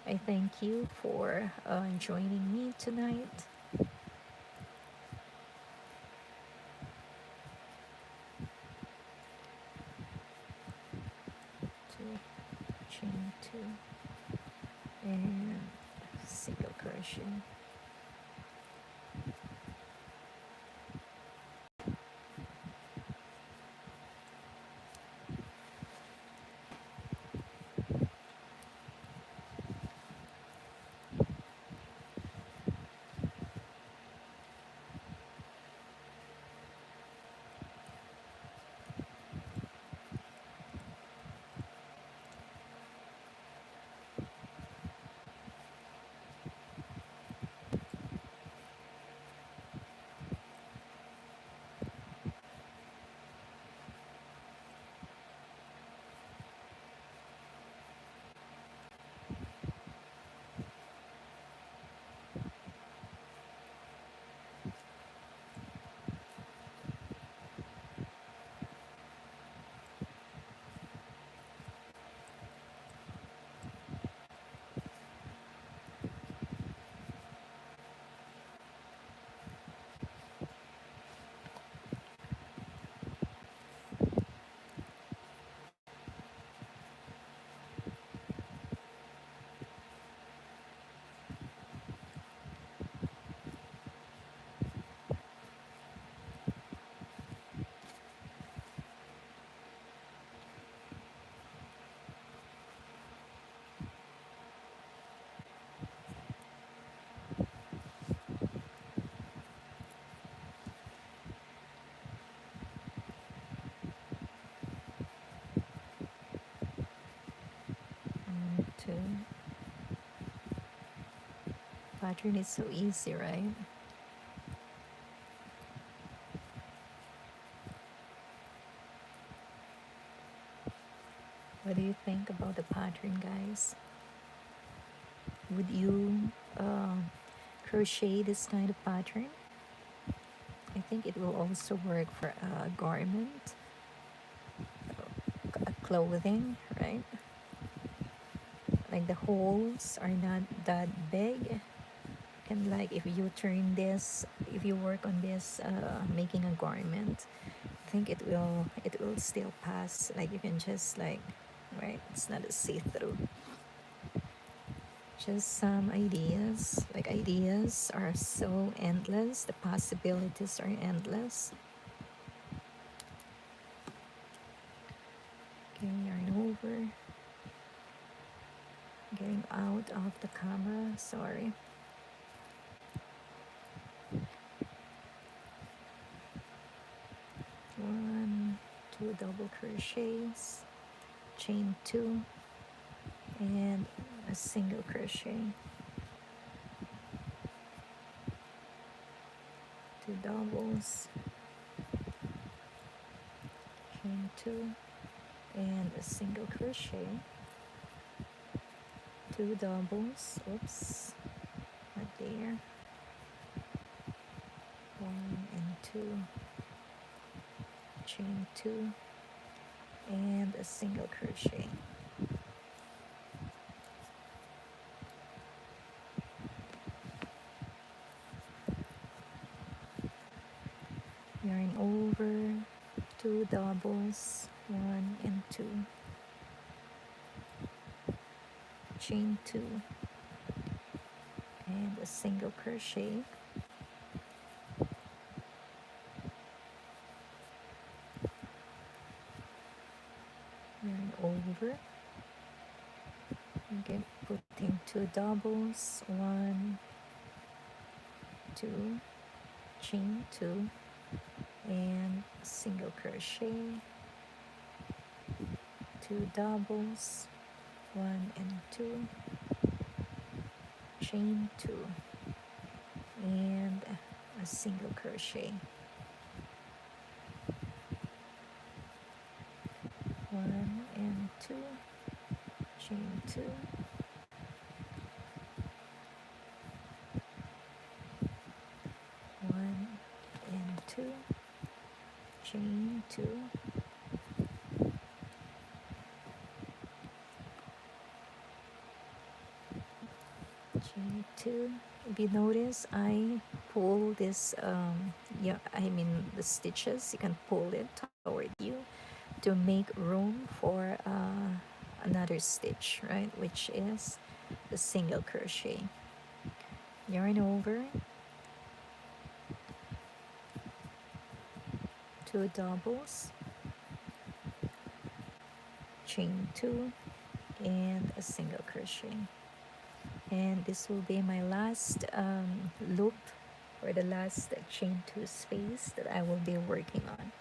I thank you for joining me tonight. Two, chain 2 and single crochet. two. Pattern is so easy, right? What do you think about the pattern, guys? Would you crochet this kind of pattern? I think it will also work for a garment, a clothing, right? Like the holes are not that big. And like if you turn this, if you work on this, making a garment, I think it will still pass. Like you can just like, right? It's not a see-through. Just some ideas. Like ideas are so endless. The possibilities are endless. Okay, yarn over. Getting out of the camera. Sorry. One, two double crochets, chain two, and a single crochet. Two doubles, chain two, and a single crochet. Two doubles, oops, not there. One and two, chain two, and a single crochet. Yarn over, two doubles, one and two, chain two, and a single crochet. Yarn over, again putting two doubles, one, two, chain two, and single crochet, two doubles, one and two, chain two, and a single crochet. One and two, chain two, one and two, chain two, chain two. If you notice, I pull this, the stitches, you can pull it toward you to make room for another stitch, right? Which is the single crochet. Yarn over, two doubles, chain two, and a single crochet. And this will be my last loop, or the last chain two space that I will be working on.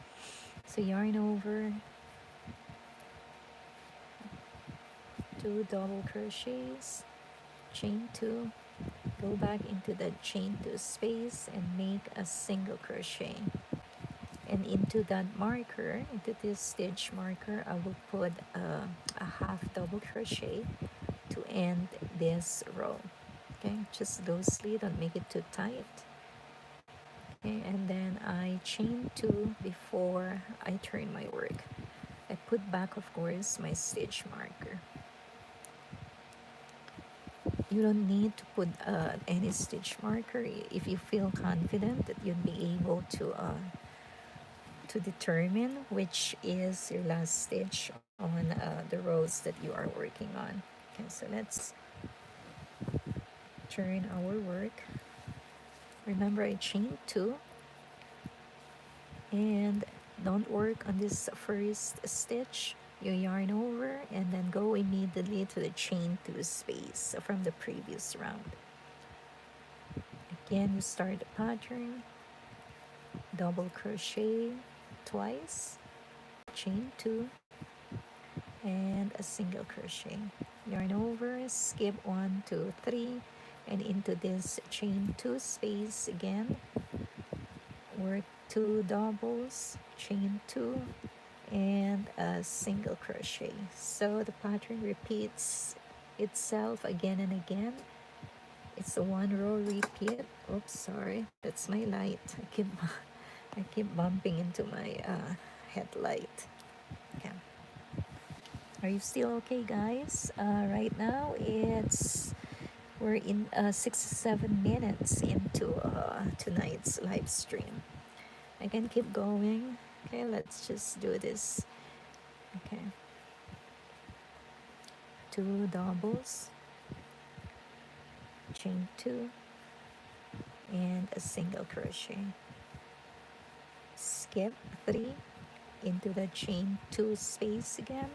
So yarn over, two double crochets, chain two, go back into the chain two space and make a single crochet. And into that marker, into this stitch marker, I will put a half double crochet to end this row. Okay, just loosely, don't make it too tight. Okay, and then I chain two before I turn my work. I put back, of course, my stitch marker. You don't need to put any stitch marker if you feel confident that you'd be able to determine which is your last stitch on the rows that you are working on. Okay, so let's turn our work. Remember, I chained two, and don't work on this first stitch. You yarn over and then go immediately to the chain two space from the previous round. Again, you start the pattern, double crochet twice, chain two, and a single crochet. Yarn over, skip 1 2 3, and into this chain 2 space again, work 2 doubles, chain 2, and a single crochet. So the pattern repeats itself again and again. It's a 1 row repeat. Oops, sorry, that's my light. I keep bumping into my headlight. Okay. Are you still okay, guys? Right now we're in 6 7 minutes into tonight's live stream. I can keep going. Okay, let's just do this. Okay, 2 doubles, chain 2, and a single crochet. Skip 3 into the chain 2 space again.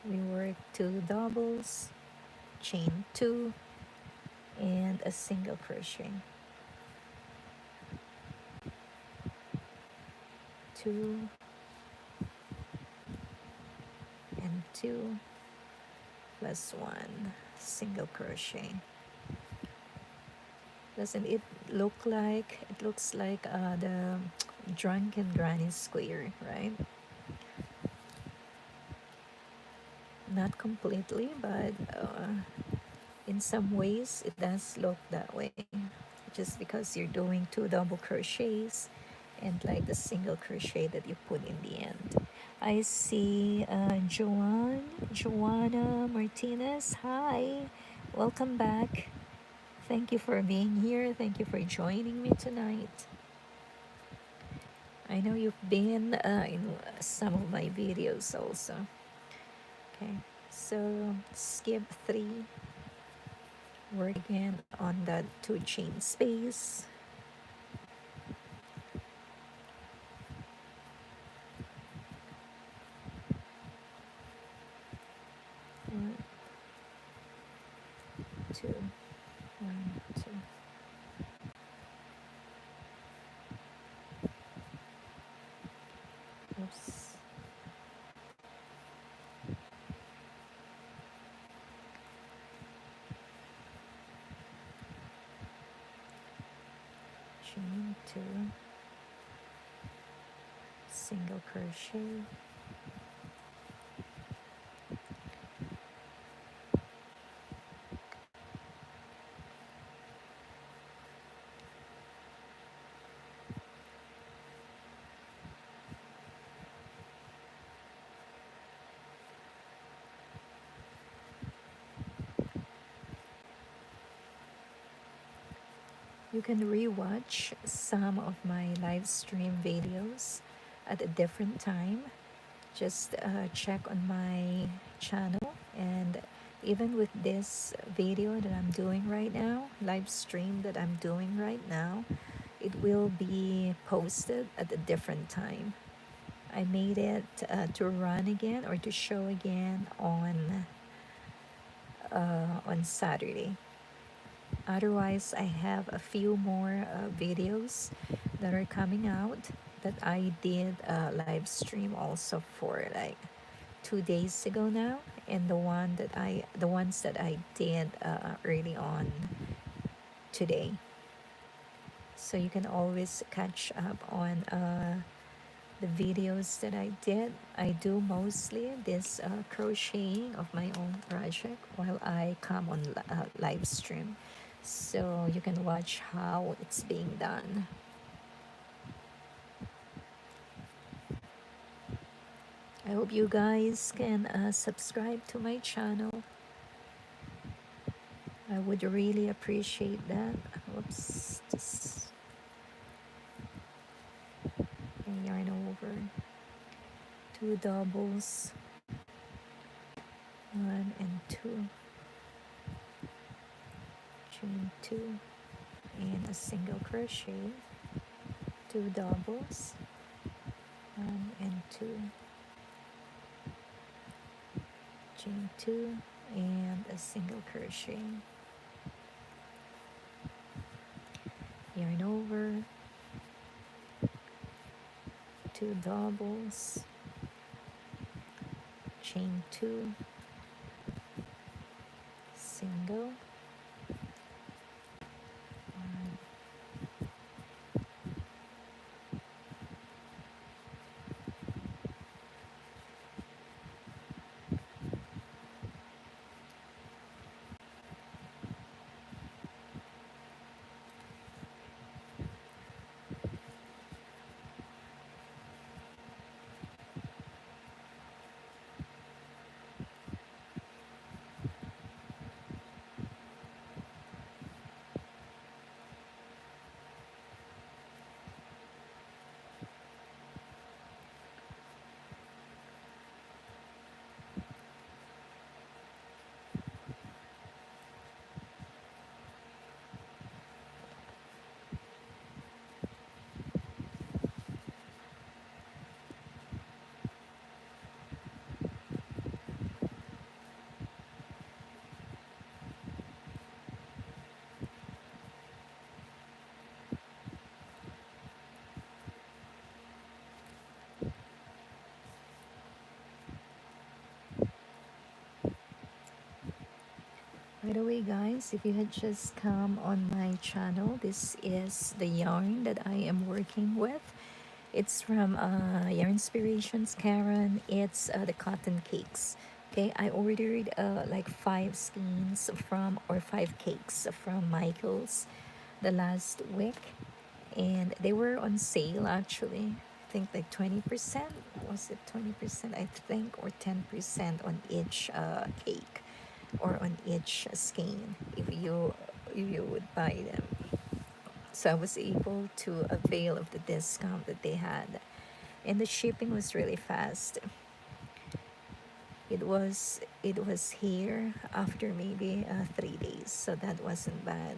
We work 2 doubles, chain 2, and a single crochet. 2 and 2 plus 1 single crochet. Doesn't it look like, it looks like the drunken granny square, right? Not completely, but in some ways it does look that way, just because you're doing 2 double crochets and like the single crochet that you put in the end. I see Joanna Martinez. Hi, welcome back. Thank you for being here. Thank you for joining me tonight. I know you've been in some of my videos also. Okay, so skip 3, work again on that 2 chain space. One, 2, 1, 2. Oops. Chain 2, single crochet, you can rewatch some of my live stream videos at a different time. Just check on my channel, and even with this video that I'm doing right now, live stream that I'm doing right now, it will be posted at a different time. I made it to run again or to show again on Saturday. Otherwise, I have a few more videos that are coming out that I did a live stream also for like 2 days ago now, and the ones that I did early on today. So you can always catch up on the videos that I did. I do mostly this crocheting of my own project while I come on live stream, so you can watch how it's being done. I hope you guys can subscribe to my channel. I would really appreciate that. Whoops, just yarn over 2 doubles, 1 and 2, chain 2, and a single crochet, 2 doubles, 1 and 2, chain 2, and a single crochet. Yarn over, 2 doubles, chain 2, single, 1. By the way, guys, if you had just come on my channel, this is the yarn that I am working with. It's from Yarn Inspirations, Karen. It's the cotton cakes. Okay, I ordered like 5 skeins from, or 5 cakes from Michael's the last week, and they were on sale actually. I think like 20%. Was it 20%? I think, or 10% on each cake, or on each skein if you would buy them. So I was able to avail of the discount that they had, and the shipping was really fast. It was here after maybe 3 days, so that wasn't bad.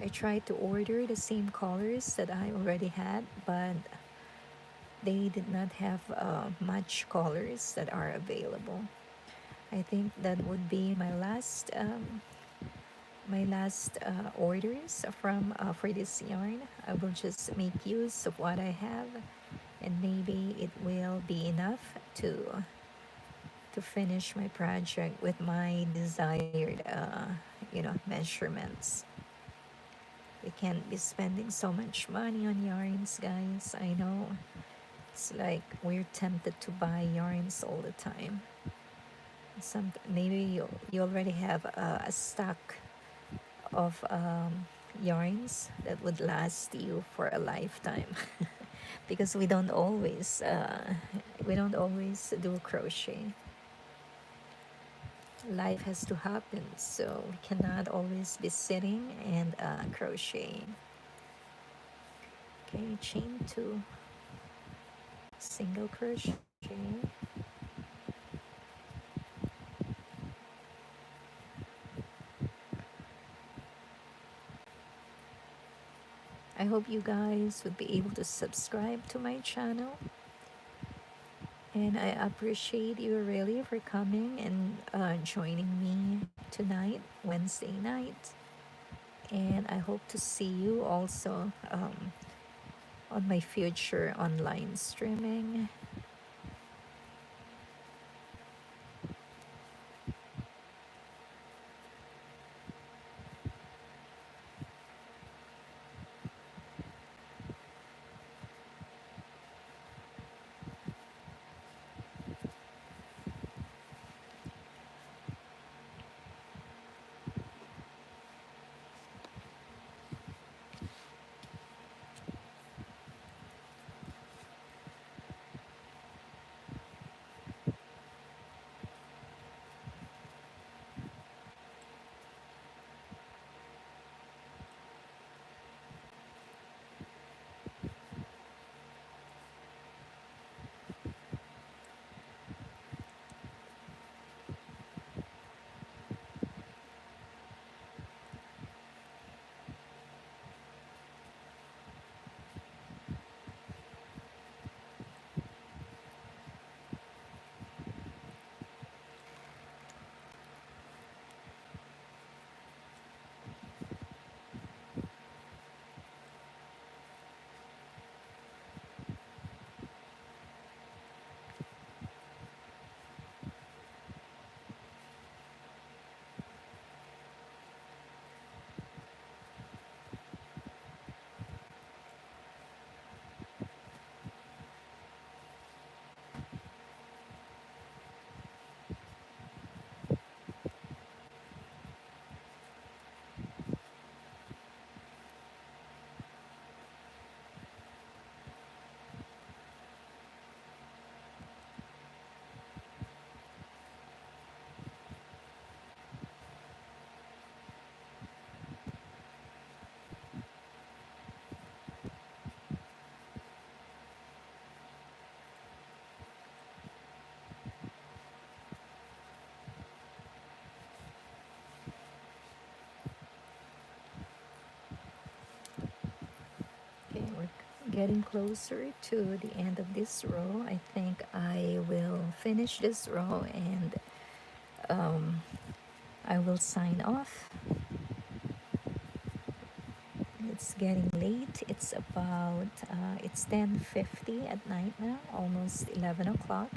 I tried to order the same colors that I already had, but they did not have much colors that are available. I think that would be my last orders from for this yarn. I will just make use of what I have, and maybe it will be enough to finish my project with my desired measurements. We can't be spending so much money on yarns, guys. I know it's like we're tempted to buy yarns all the time. Maybe you already have a stock of yarns that would last you for a lifetime. Because we don't always do crochet. Life has to happen, so we cannot always be sitting and crocheting. Okay, chain 2, single crochet. I hope you guys would be able to subscribe to my channel, and I appreciate you really for coming and joining me tonight, Wednesday night. And I hope to see you also on my future online streaming. getting closer to the end of this row. I think I will finish this row and I will sign off. It's getting late. It's 10:50 at night now, almost 11 o'clock.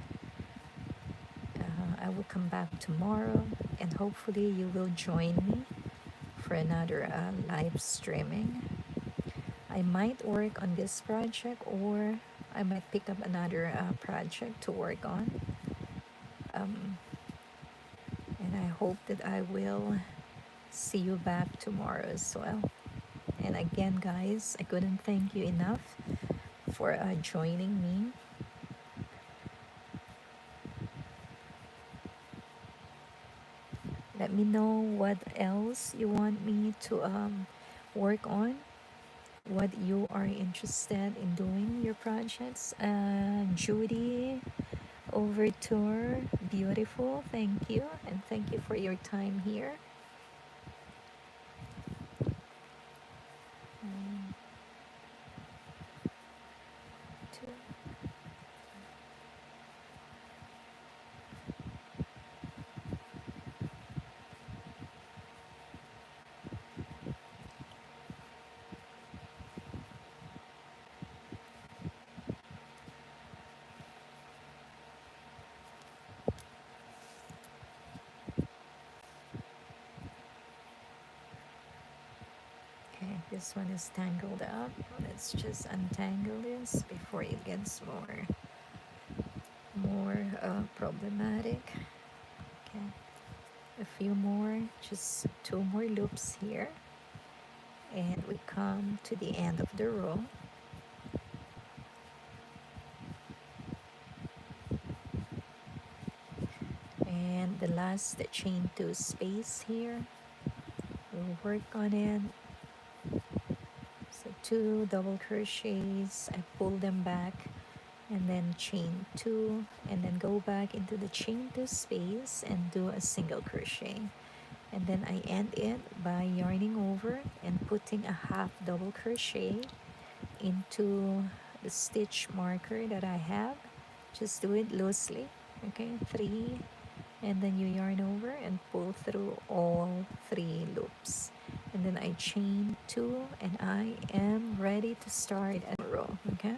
I will come back tomorrow and hopefully you will join me for another live streaming. I might work on this project or I might pick up another project to work on. Um, and I hope that I will see you back tomorrow as well. And again, guys, I couldn't thank you enough for joining me. Let me know what else you want me to work on, what you are interested in doing your projects. Judy, Overture, beautiful, thank you, and thank you for your time here. Um, two. Okay, this one is tangled up. Let's just untangle this before it gets more problematic. Okay, a few more, just two more loops here, and we come to the end of the row. And the last chain two space here, we'll work on it. So two double crochets, I pull them back and then chain two and then go back into the chain two space and do a single crochet, and then I end it by yarning over and putting a half double crochet into the stitch marker that I have. Just do it loosely. Okay, three, and then you yarn over and pull through all three loops, and then I chain two and I am ready to start a row. Okay,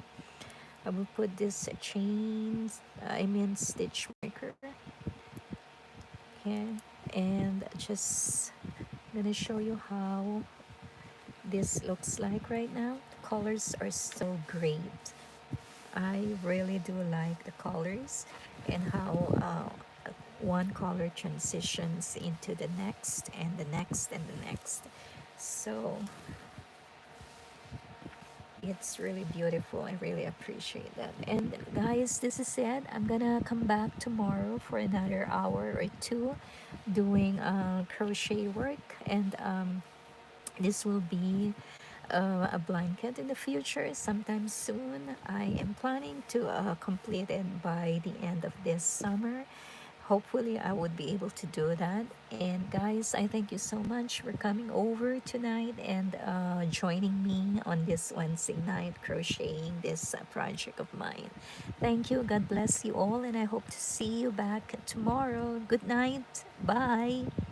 I will put this stitch marker. Okay, and just gonna show you how this looks like right now. The colors are so great. I really do like the colors and how one color transitions into the next and the next and the next. So it's really beautiful. I really appreciate that. And guys, this is it. I'm gonna come back tomorrow for another hour or two doing crochet work, and this will be a blanket in the future sometime soon. I am planning to complete it by the end of this summer. Hopefully I would be able to do that. And guys, I thank you so much for coming over tonight and joining me on this Wednesday night crocheting this project of mine. Thank you. God bless you all, and I hope to see you back tomorrow. Good night. Bye.